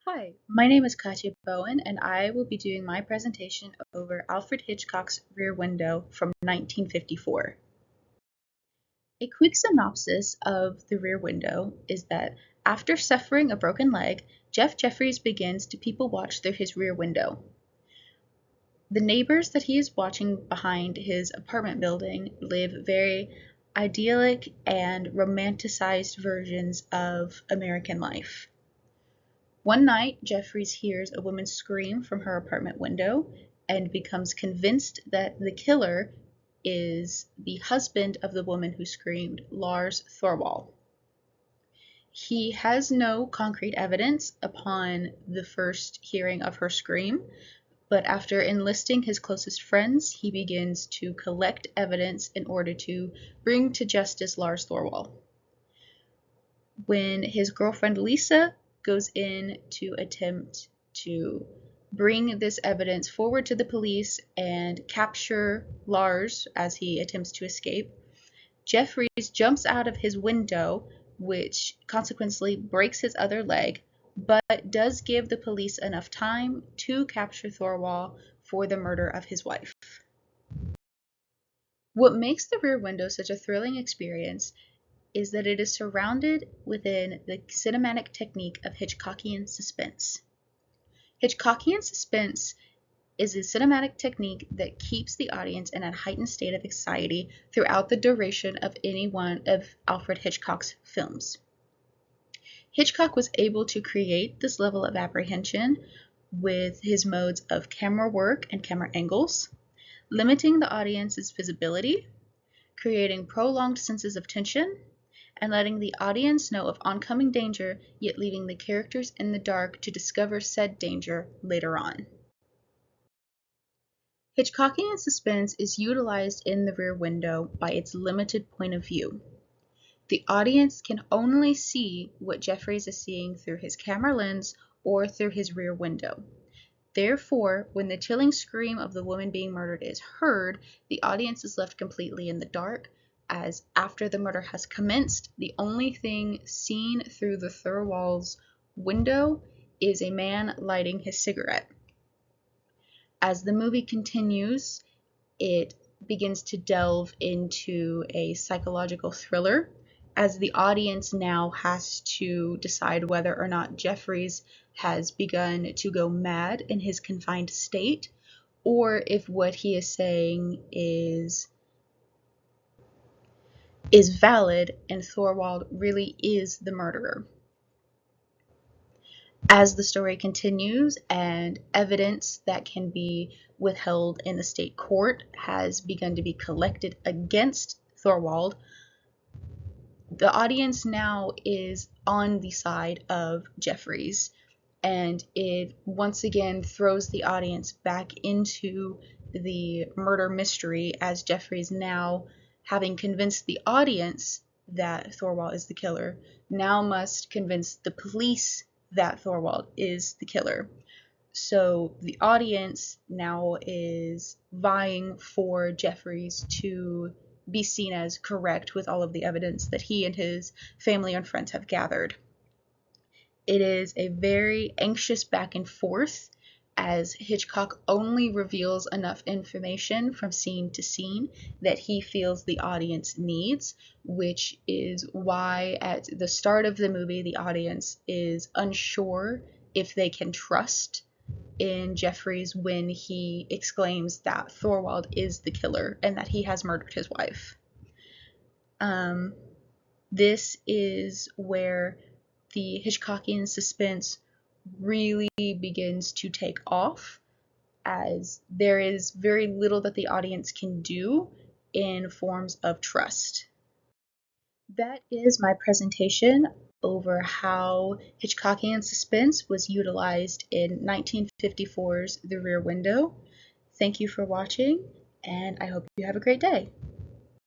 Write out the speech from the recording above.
Hi, my name is Katya Bowen, and I will be doing my presentation over Alfred Hitchcock's Rear Window from 1954. A quick synopsis of The Rear Window is that after suffering a broken leg, Jeff Jeffries begins to people watch through his rear window. The neighbors that he is watching behind his apartment building live very idyllic and romanticized versions of American life. One night, Jeffries hears a woman scream from her apartment window and becomes convinced that the killer is the husband of the woman who screamed, Lars Thorwald. He has no concrete evidence upon the first hearing of her scream, but after enlisting his closest friends, he begins to collect evidence in order to bring to justice Lars Thorwald. When his girlfriend Lisa goes in to attempt to bring this evidence forward to the police and capture Lars as he attempts to escape, Jeffries jumps out of his window, which consequently breaks his other leg, but does give the police enough time to capture Thorwald for the murder of his wife. What makes The Rear Window such a thrilling experience is that it is surrounded within the cinematic technique of Hitchcockian suspense. Hitchcockian suspense is a cinematic technique that keeps the audience in a heightened state of anxiety throughout the duration of any one of Alfred Hitchcock's films. Hitchcock was able to create this level of apprehension with his modes of camera work and camera angles, limiting the audience's visibility, creating prolonged senses of tension, and letting the audience know of oncoming danger, yet leaving the characters in the dark to discover said danger later on. Hitchcockian suspense is utilized in The Rear Window by its limited point of view. The audience can only see what Jeffries is seeing through his camera lens or through his rear window. Therefore, when the chilling scream of the woman being murdered is heard, the audience is left completely in the dark, as after the murder has commenced, the only thing seen through the Thorwald's window is a man lighting his cigarette. As the movie continues, it begins to delve into a psychological thriller, as the audience now has to decide whether or not Jeffries has begun to go mad in his confined state, or if what he is saying is valid and Thorwald really is the murderer. As the story continues and evidence that can be withheld in the state court has begun to be collected against Thorwald, the audience now is on the side of Jeffries, and it once again throws the audience back into the murder mystery, as Jeffries, now having convinced the audience that Thorwald is the killer, now must convince the police that Thorwald is the killer. So the audience now is vying for Jeffries to be seen as correct with all of the evidence that he and his family and friends have gathered. It is a very anxious back and forth, as Hitchcock only reveals enough information from scene to scene that he feels the audience needs, which is why at the start of the movie the audience is unsure if they can trust in Jeffries when he exclaims that Thorwald is the killer and that he has murdered his wife. This is where the Hitchcockian suspense really begins to take off, as there is very little that the audience can do in forms of trust. That is my presentation over how Hitchcockian suspense was utilized in 1954's The Rear Window. Thank you for watching, and I hope you have a great day.